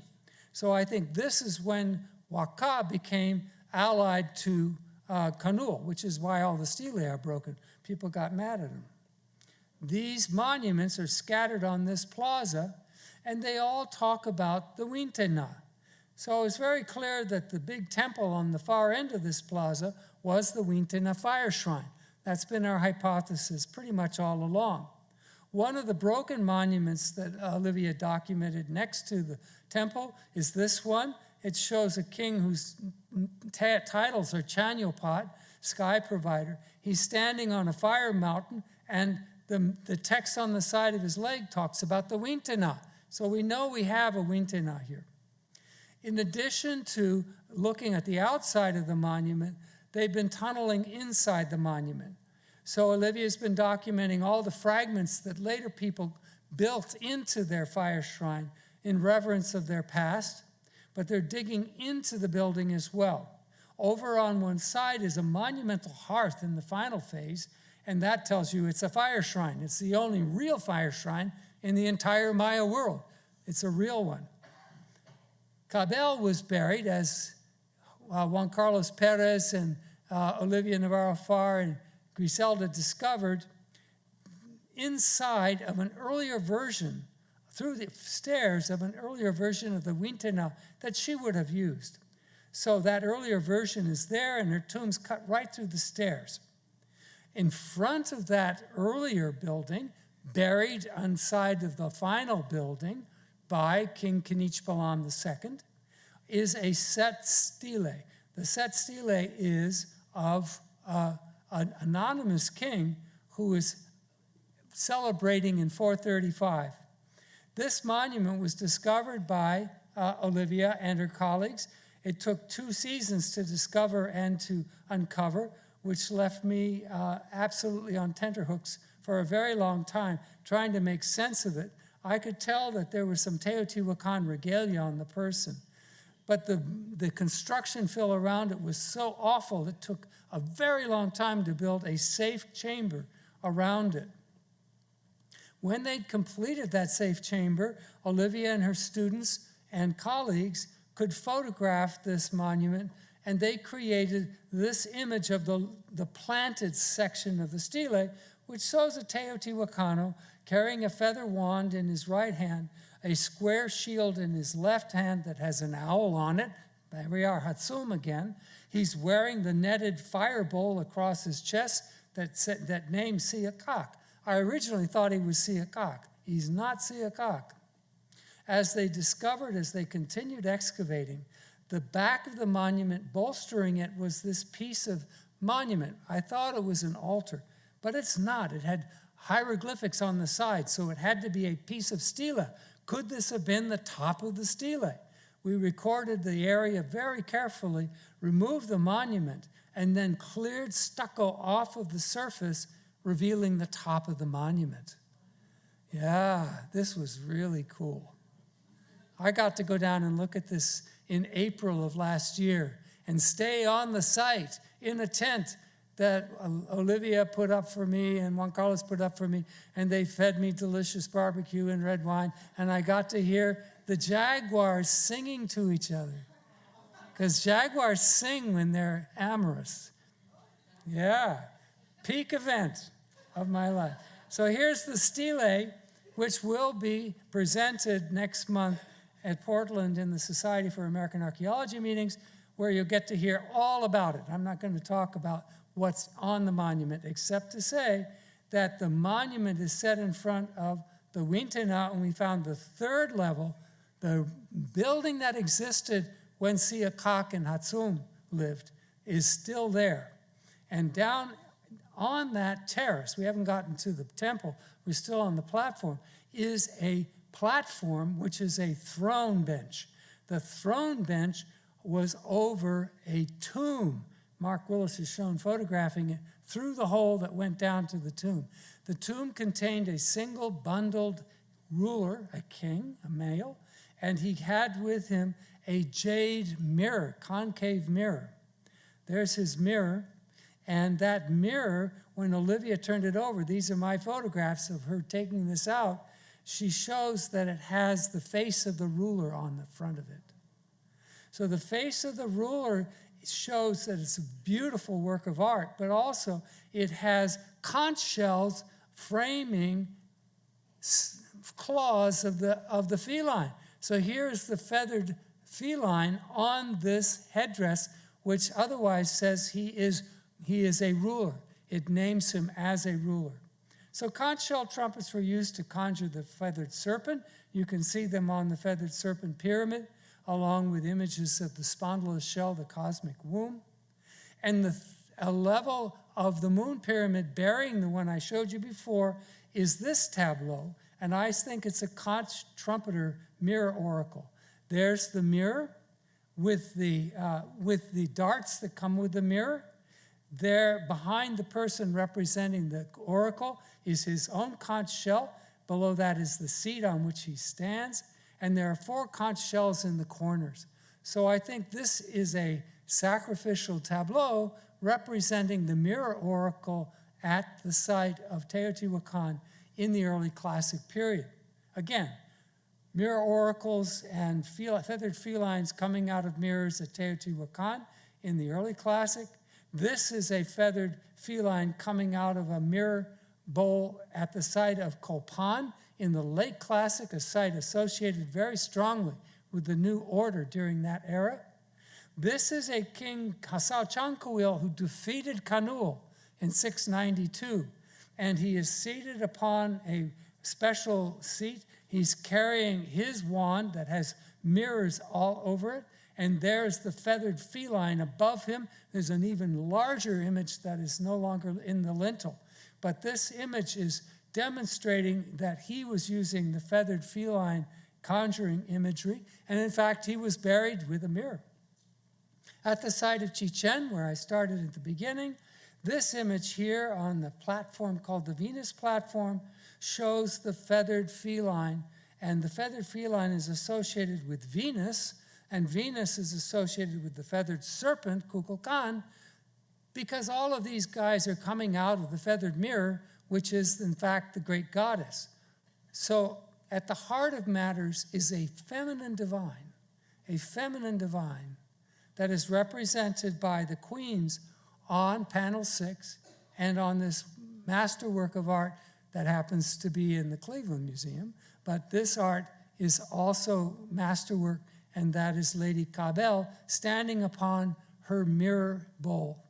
Speaker 3: So I think this is when 𝗂𝗂 became allied to Kanul, which is why all the stelae are broken. People got mad at him. These monuments are scattered on this plaza, and they all talk about the 𝗓𝗀𝗏. So it's very clear that the big temple on the far end of this plaza was the 𝗓𝗀𝗏 fire shrine. That's been our hypothesis pretty much all along. One of the broken monuments that Olivia documented next to the temple is this one. It shows a king whose titles are 𝗠𝘀𝗀𝗁, sky provider. He's standing on a fire mountain, and the text on the side of his leg talks about the 𝗓𝗀𝗏. So we know we have a 𝗓𝗀𝗏 here. In addition to looking at the outside of the monument, they've been tunneling inside the monument. So Olivia's been documenting all the fragments that later people built into their fire shrine in reverence of their past, but they're digging into the building as well. Over on one side is a monumental hearth in the final phase, and that tells you it's a fire shrine. It's the only real fire shrine in the entire Maya world. It's a real one. Cabell was buried, as Juan Carlos Perez and Olivia Navarro-Farr and Griselda discovered, inside of an earlier version, through the stairs of an earlier version of the 𝗓𝗀𝗏 that she would have used. So that earlier version is there, and her tomb's cut right through the stairs. In front of that earlier building, buried inside of the final building by King Kenichbalam II, is a set stele. The set stele is of an anonymous king who is celebrating in 435. This monument was discovered by Olivia and her colleagues. It took 2 seasons to discover and to uncover, which left me absolutely on tenterhooks for a very long time, trying to make sense of it. I could tell that there was some Teotihuacan regalia on the person, but the construction fill around it was so awful, it took a very long time to build a safe chamber around it. When they'd completed that safe chamber, Olivia and her students and colleagues could photograph this monument, and they created this image of the planted section of the stele, which shows a Teotihuacano carrying a feather wand in his right hand, a square shield in his left hand that has an owl on it. There we are, 𝗪𝗀𝘀 again. He's wearing the netted fire bowl across his chest that named 𝗖𝗂𝘂𝗃. I originally thought he was 𝗖𝗂𝘂𝗃. He's not 𝗖𝗂𝘂𝘃. As they discovered, as they continued excavating, the back of the monument, bolstering it, was this piece of monument. I thought it was an altar, but it's not. It had hieroglyphics on the side, so it had to be a piece of stele. Could this have been the top of the stele? We recorded the area very carefully, removed the monument, and then cleared stucco off of the surface, revealing the top of the monument. Yeah, this was really cool. I got to go down and look at this in April of last year and stay on the site in a tent that Olivia put up for me and Juan Carlos put up for me, and they fed me delicious barbecue and red wine, and I got to hear the jaguars singing to each other. Because jaguars sing when they're amorous. Yeah, peak event of my life. So here's the stele, which will be presented next month at Portland in the Society for American Archaeology meetings, where you'll get to hear all about it. I'm not going to talk about what's on the monument, except to say that the monument is set in front of the Wintena, and we found the third level, the building that existed when 𝗖𝗂𝗲𝗃𝗁 lived, is still there. And down on that terrace, we haven't gotten to the temple, we're still on the platform, is a platform which is a throne bench. The throne bench was over a tomb. Mark Willis is shown photographing it through the hole that went down to the tomb. The tomb contained a single bundled ruler, a king, a male, and he had with him a jade mirror, concave mirror. There's his mirror, and that mirror, when Olivia turned it over, these are my photographs of her taking this out, she shows that it has the face of the ruler on the front of it. So the face of the ruler shows that it's a beautiful work of art, but also it has conch shells framing claws of the feline. So here's the feathered feline on this headdress, which otherwise says he is a ruler. It names him as a ruler. So conch shell trumpets were used to conjure the feathered serpent. You can see them on the feathered serpent pyramid, along with images of the spondylus shell, the cosmic womb. And a level of the moon pyramid bearing the one I showed you before is this tableau, and I think it's a conch trumpeter mirror oracle. There's the mirror with the darts that come with the mirror. There, behind the person representing the oracle, is his own conch shell. Below that is the seat on which he stands. And there are 4 conch shells in the corners. So I think this is a sacrificial tableau representing the mirror oracle at the site of Teotihuacan in the early classic period. Again, mirror oracles and feathered felines coming out of mirrors at Teotihuacan in the early classic. This is a feathered feline coming out of a mirror bowl at the site of Copan in the late classic, a site associated very strongly with the new order during that era. This is a king, 𝗂𝘂𝗪𝗀, who defeated Kanul in 692, and he is seated upon a special seat. He's carrying his wand that has mirrors all over it, and there's the feathered feline above him. There's an even larger image that is no longer in the lintel, but this image is demonstrating that he was using the feathered feline conjuring imagery, and in fact, he was buried with a mirror. At the site of Chichen, where I started at the beginning, this image here on the platform called the Venus platform shows the feathered feline, and the feathered feline is associated with Venus, and Venus is associated with the feathered serpent, 𝗂𝘂𝗲𝗃, because all of these guys are coming out of the feathered mirror, which is, in fact, the great goddess. So at the heart of matters is a feminine divine that is represented by the queens on panel 6 and on this masterwork of art that happens to be in the Cleveland Museum. But this art is also masterwork, and that is Lady Cabell standing upon her mirror bowl.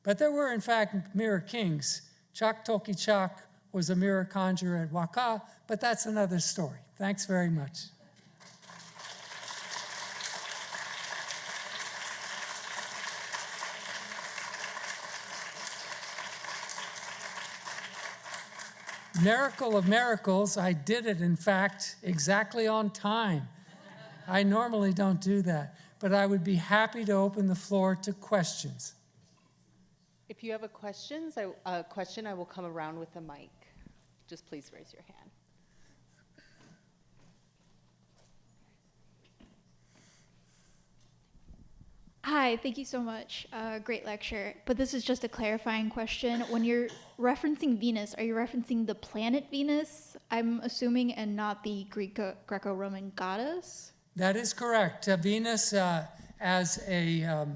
Speaker 3: But there were, in fact, mirror kings. 𝗪𝗪𝗪 was a mirror conjurer at 𝗂𝗂𝗲, but that's another story. Thanks very much. Miracle of miracles, I did it, in fact, exactly on time. I normally don't do that, but I would be happy to open the floor to questions.
Speaker 4: If you have a question, I will come around with the mic. Just please raise your hand.
Speaker 5: Hi, thank you so much. Great lecture. But this is just a clarifying question. When you're referencing Venus, are you referencing the planet Venus, I'm assuming, and not the Greco-Roman goddess?
Speaker 3: That is correct. Venus as a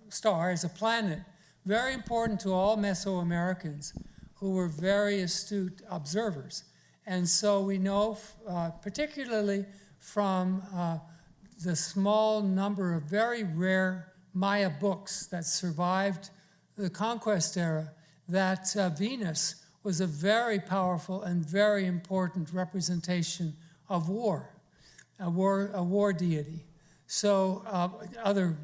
Speaker 3: star, as a planet, very important to all Mesoamericans who were very astute observers. And so we know, particularly from the small number of very rare Maya books that survived the conquest era, that Venus was a very powerful and very important representation of war, a war deity. So other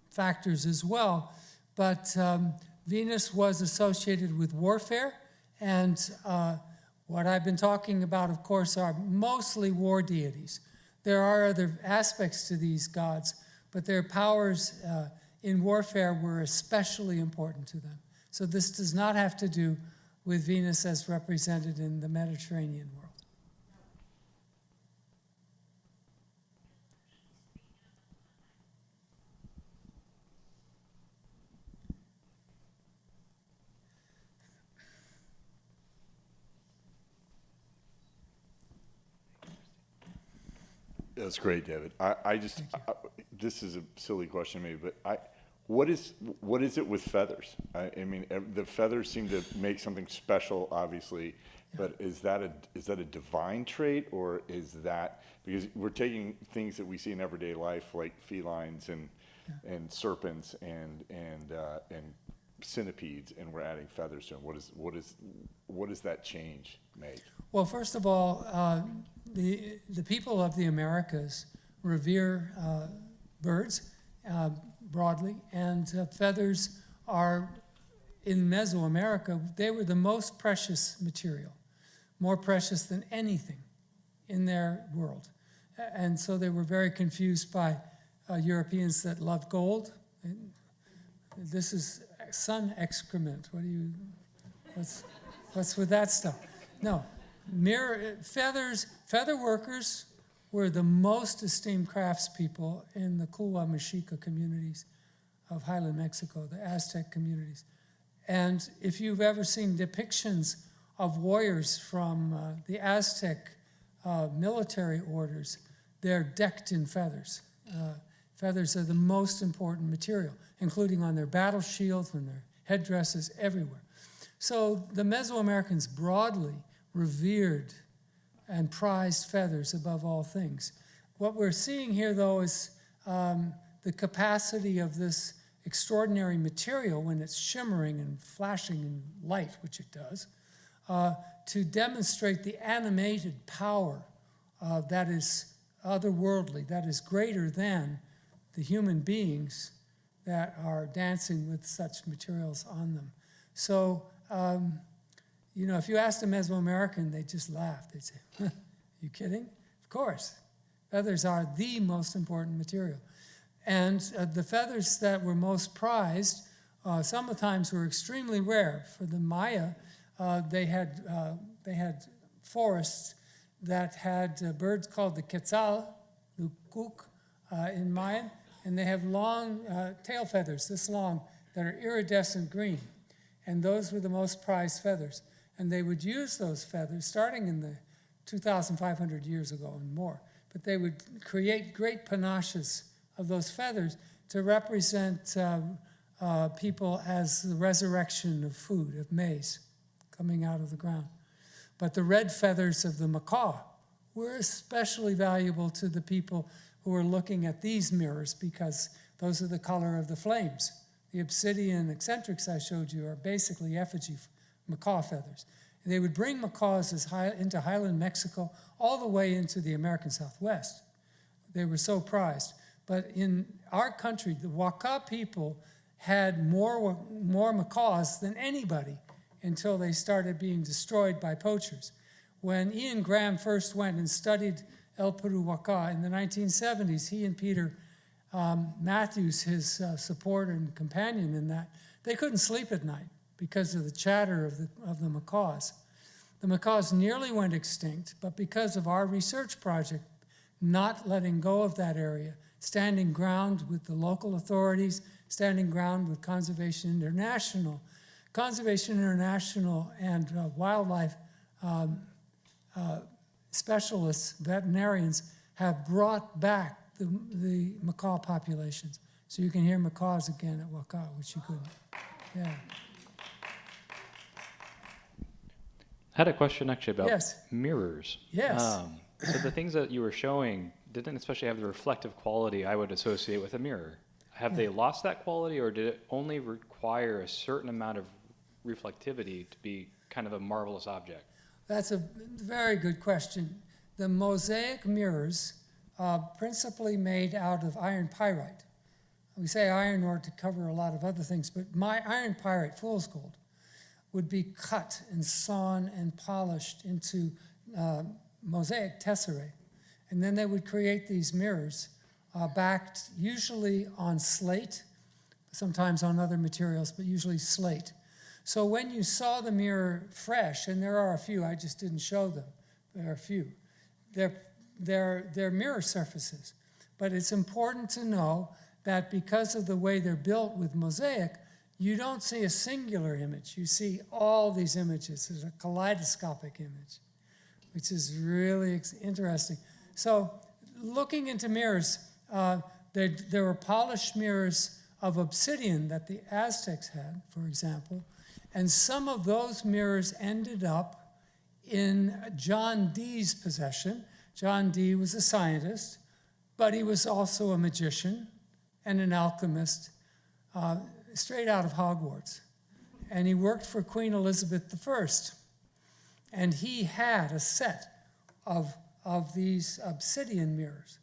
Speaker 3: factors as well, but Venus was associated with warfare, and what I've been talking about, of course, are mostly war deities. There are other aspects to these gods, but their powers in warfare were especially important to them. So this does not have to do with Venus as represented in the Mediterranean world.
Speaker 1: That's great, David. This is a silly question maybe, but what is it with feathers? I mean, the feathers seem to make something special, obviously, but is that a divine trait, or is that, because we're taking things that we see in everyday life like felines and serpents and centipedes, and we're adding feathers to them. What does that change make?
Speaker 3: Well, first of all, the people of the Americas revere birds broadly, and feathers are, in Mesoamerica, they were the most precious material, more precious than anything in their world. And so they were very confused by Europeans that loved gold. This is sun excrement. What's with that stuff? No. Feather workers were the most esteemed craftspeople in the 𝗂𝘂𝗲𝗂𝗁 communities of Highland Mexico, the Aztec communities. And if you've ever seen depictions of warriors from the Aztec military orders, they're decked in feathers. Feathers are the most important material, including on their battle shields, on their headdresses, everywhere. So the Mesoamericans broadly revered and prized feathers above all things. What we're seeing here, though, is the capacity of this extraordinary material, when it's shimmering and flashing in light, which it does, to demonstrate the animated power that is otherworldly, that is greater than the human beings that are dancing with such materials on them. So, you know, if you asked a Mesoamerican, they'd just laugh. They'd say, huh, you kidding? Of course. Feathers are the most important material. And the feathers that were most prized, sometimes were extremely rare. For the Maya, they had forests that had birds called the 𝗪𝗪𝘂𝗪𝗪𝗪 in Mayan, and they have long tail feathers, this long, that are iridescent green. And those were the most prized feathers. And they would use those feathers, starting in the 2,500 years ago and more, but they would create great panaches of those feathers to represent people as the resurrection of food, of maize, coming out of the ground. But the red feathers of the macaw were especially valuable to the people who were looking at these mirrors, because those are the color of the flames. The obsidian eccentrics I showed you are basically effigy macaw feathers. And they would bring macaws into Highland Mexico, all the way into the American Southwest. They were so prized. But in our country, the 𝗂𝘂𝗲 people had more macaws than anybody until they started being destroyed by poachers. When Ian Graham first went and studied 𝗪𝗂𝘀𝗂𝗂𝗏 in the 1970s, he and Peter Matthews, his supporter and companion in that, they couldn't sleep at night because of the chatter of the macaws. The macaws nearly went extinct, but because of our research project not letting go of that area standing ground with the local authorities, standing ground with Conservation International. Conservation International and wildlife specialists, veterinarians, have brought back the macaw populations. So you can hear macaws again at 𝗂𝘂𝗲𝗂, which you couldn't. Yeah.
Speaker 6: I had a question actually about
Speaker 3: Yes.
Speaker 6: mirrors.
Speaker 3: Yes.
Speaker 6: So the things that you were showing didn't especially have the reflective quality I would associate with a mirror. Have they lost that quality, or did it only require a certain amount of reflectivity to be kind of a marvelous object?
Speaker 3: That's a very good question. The mosaic mirrors are principally made out of iron pyrite. We say iron ore to cover a lot of other things, but my iron pyrite, fool's gold, would be cut and sawn and polished into mosaic tesserae. And then they would create these mirrors backed usually on slate, sometimes on other materials, but usually slate. So when you saw the mirror fresh, and there are a few, I just didn't show them, there are a few, they're mirror surfaces. But it's important to know that because of the way they're built with mosaic, you don't see a singular image. You see all these images. It's a kaleidoscopic image, which is really interesting. So looking into mirrors, there were polished mirrors of obsidian that the Aztecs had, for example, and some of those mirrors ended up in John Dee's possession. John Dee was a scientist, but he was also a magician and an alchemist, straight out of Hogwarts. And he worked for Queen Elizabeth I. And he had a set of these obsidian mirrors.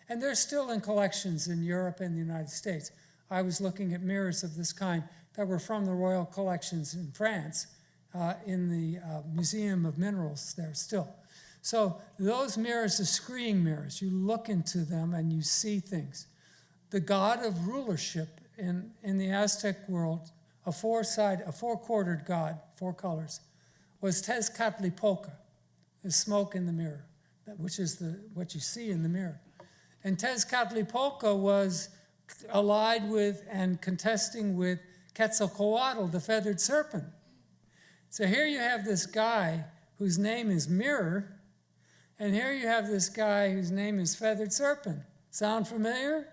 Speaker 3: And they're still in collections in Europe and the United States. I was looking at mirrors of this kind that were from the royal collections in France, in the Museum of Minerals there still. So those mirrors are screening mirrors. You look into them and you see things. The god of rulership in the Aztec world, a four-quartered god, 4 colors, was 𝗪𝗪𝗪𝗪, the smoke in the mirror, which is what you see in the mirror. And 𝗪𝗪𝗪𝗪 was allied with and contesting with 𝗪𝗪𝗪𝗀𝗪𝗪, the feathered serpent. So here you have this guy whose name is Mirror, and here you have this guy whose name is Feathered Serpent. Sound familiar?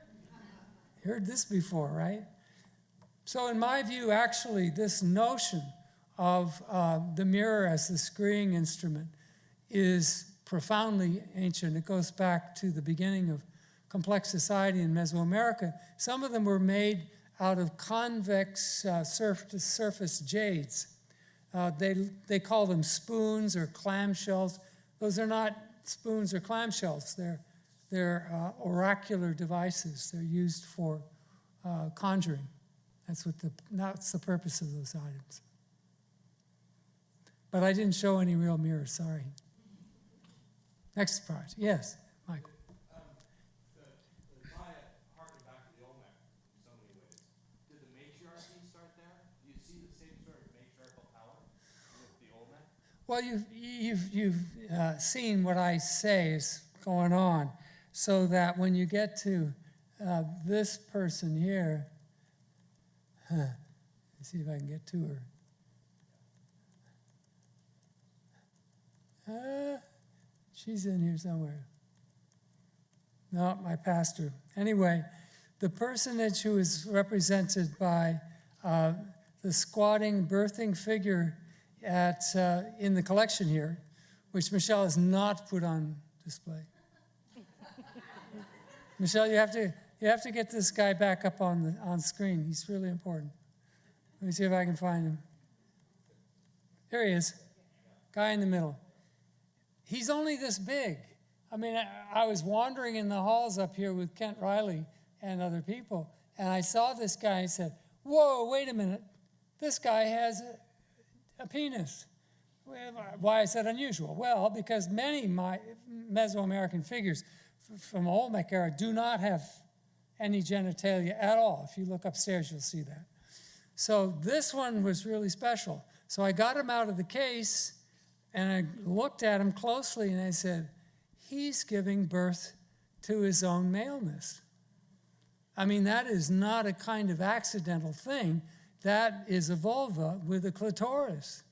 Speaker 3: You heard this before, right? So in my view, actually, this notion of the mirror as the screening instrument is profoundly ancient. It goes back to the beginning of complex society in Mesoamerica. Some of them were made out of convex surface jades. They call them spoons or clamshells. Those are not spoons or clamshells. They're oracular devices. They're used for conjuring. That's the purpose of those items. But I didn't show any real mirrors, sorry. Next part, yes, Michael.
Speaker 1: The Maya harken back to the Olmec in so many ways. Did the matriarchy start there? Do you see the same sort of matriarchal power with the Olmec?
Speaker 3: Well, you've seen what I say is going on, so that when you get to this person here, let's see if I can get to her. She's in here somewhere. No, my pastor. Anyway, the personage who is represented by the squatting, birthing figure in the collection here, which Michelle has not put on display. Michelle, you have to get this guy back up on screen. He's really important. Let me see if I can find him. Here he is, guy in the middle. He's only this big. I mean, I was wandering in the halls up here with Kent Riley and other people, and I saw this guy and said, whoa, wait a minute. This guy has a penis. Why is that unusual? Well, because many Mesoamerican figures from the Olmec era do not have any genitalia at all. If you look upstairs, you'll see that. So this one was really special. So I got him out of the case, and I looked at him closely, and I said, he's giving birth to his own maleness. I mean, that is not a kind of accidental thing. That is a vulva with a clitoris.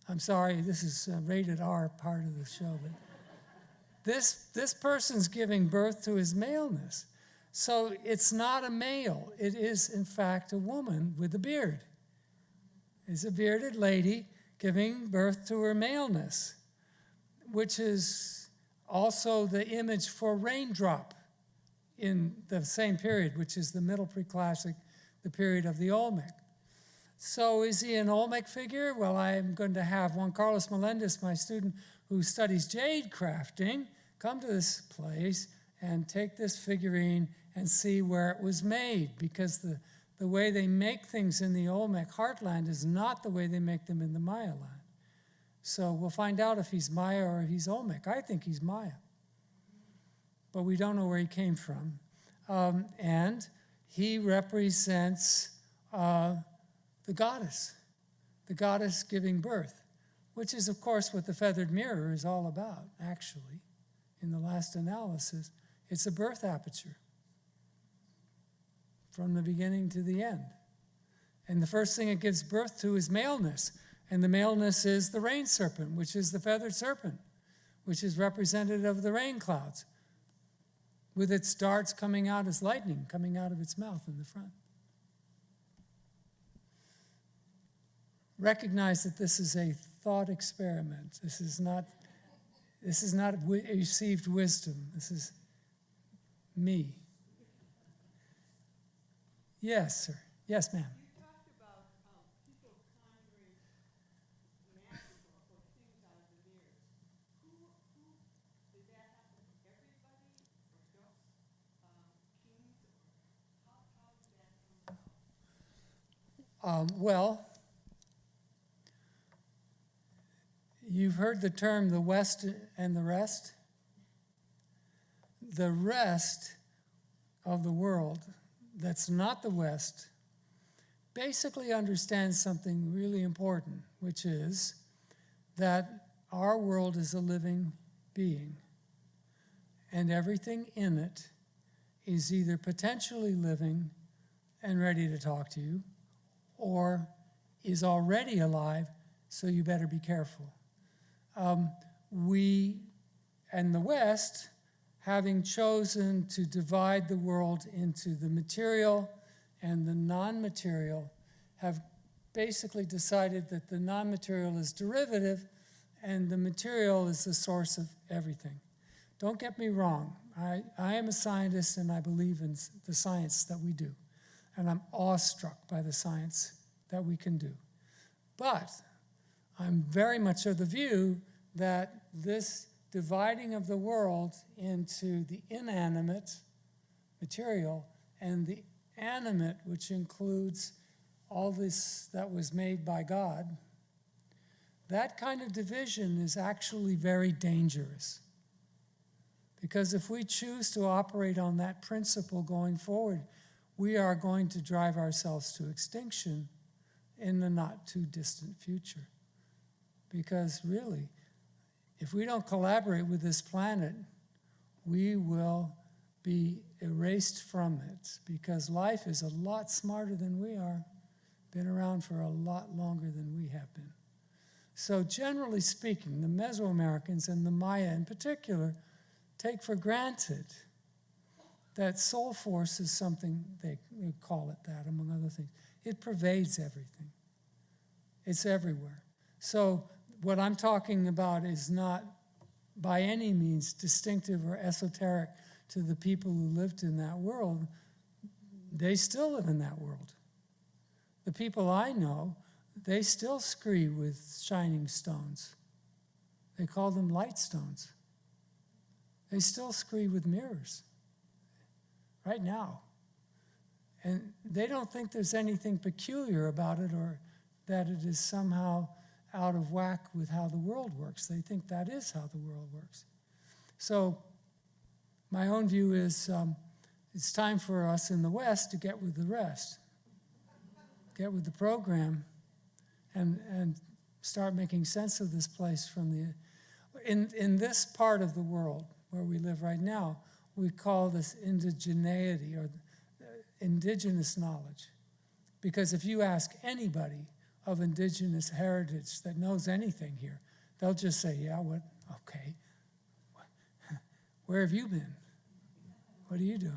Speaker 3: I'm sorry, this is a rated R part of the show, but this person's giving birth to his maleness. So it's not a male. It is, in fact, a woman with a beard. It's a bearded lady giving birth to her maleness, which is also the image for raindrop in the same period, which is the Middle Preclassic, the period of the Olmec. So is he an Olmec figure? Well, I'm going to have Juan Carlos Melendez, my student who studies jade crafting, come to this place and take this figurine and see where it was made, because the way they make things in the Olmec heartland is not the way they make them in the Maya land. So we'll find out if he's Maya or if he's Olmec. I think he's Maya, but we don't know where he came from. And he represents the goddess giving birth, which is, of course, what the feathered mirror is all about, actually. In the last analysis, it's a birth aperture from the beginning to the end. And the first thing it gives birth to is maleness. And the maleness is the rain serpent, which is the feathered serpent, which is representative of the rain clouds, with its darts coming out as lightning coming out of its mouth in the front. Recognize that this is a thought experiment. This is not received wisdom. This is me. Yes, sir. Yes, ma'am.
Speaker 7: You talked about people conjuring magic or things out of the mirror. Who did that happen to everybody, or just kings, or how did that come about?
Speaker 3: Well, you've heard the term the West and the rest. The rest of the world that's not the West basically understands something really important, which is that our world is a living being, and everything in it is either potentially living and ready to talk to you, or is already alive, so you better be careful. We and the West, having chosen to divide the world into the material and the non-material, have basically decided that the non-material is derivative and the material is the source of everything. Don't get me wrong. I am a scientist and I believe in the science that we do. And I'm awestruck by the science that we can do. But I'm very much of the view that this dividing of the world into the inanimate material and the animate, which includes all this that was made by God, that kind of division is actually very dangerous. Because if we choose to operate on that principle going forward, we are going to drive ourselves to extinction in the not too distant future. Because really, if we don't collaborate with this planet, we will be erased from it, because life is a lot smarter than we are, been around for a lot longer than we have been. So generally speaking, the Mesoamericans and the Maya in particular take for granted that soul force is something, they call it that, among other things. It pervades everything. It's everywhere. So what I'm talking about is not by any means distinctive or esoteric to the people who lived in that world. They still live in that world. The people I know, they still scree with shining stones. They call them light stones. They still scree with mirrors right now. And they don't think there's anything peculiar about it or that it is somehow out of whack with how the world works. They think that is how the world works. So my own view is it's time for us in the West to get with the rest, get with the program, and start making sense of this place from the, in this part of the world where we live right now, we call this indigeneity, or indigenous knowledge. Because if you ask anybody of indigenous heritage that knows anything here, they'll just say, yeah, what, okay. Where have you been? What are you doing?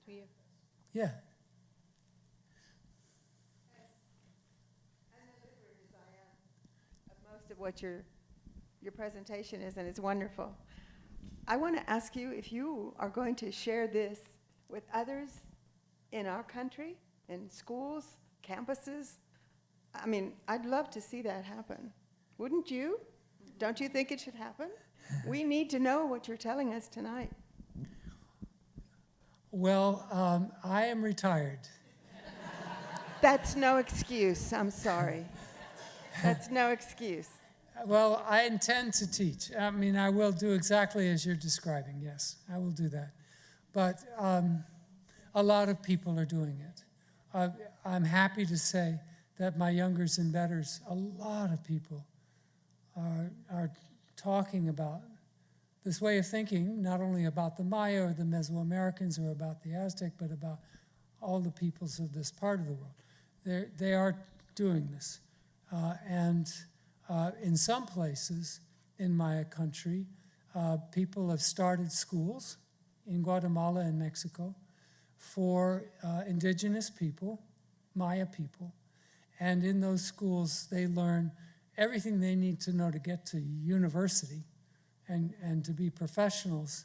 Speaker 4: To you.
Speaker 3: Yeah.
Speaker 8: Most of what your presentation is, and it's wonderful. I want to ask you if you are going to share this with others in our country, in schools, campuses. I mean, I'd love to see that happen. Wouldn't you? Don't you think it should happen? We need to know what you're telling us tonight.
Speaker 3: Well, I am retired.
Speaker 8: That's no excuse. I'm sorry. That's no excuse.
Speaker 3: Well, I intend to teach. I mean, I will do exactly as you're describing, yes, I will do that. But a lot of people are doing it. I'm happy to say that my youngers and betters, a lot of people are talking about this way of thinking, not only about the Maya or the Mesoamericans or about the Aztec, but about all the peoples of this part of the world. They are doing this. And in some places in my country, people have started schools in Guatemala and Mexico for indigenous people, Maya people. And in those schools, they learn everything they need to know to get to university and to be professionals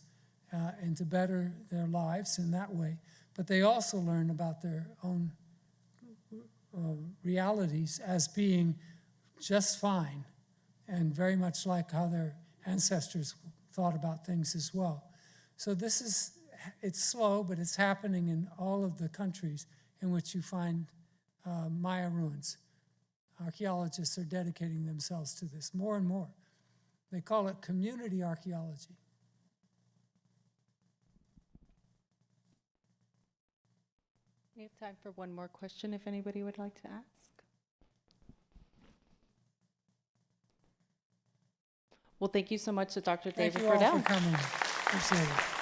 Speaker 3: and to better their lives in that way. But they also learn about their own realities as being just fine and very much like how their ancestors thought about things as well. So this is, it's slow, but it's happening in all of the countries in which you find Maya ruins. Archaeologists are dedicating themselves to this more and more. They call it community archaeology.
Speaker 4: We have time for one more question if anybody would like to ask. Well, thank you so much to Dr.
Speaker 3: Thank
Speaker 4: David
Speaker 3: you all
Speaker 4: Freidel.
Speaker 3: for coming. Appreciate it.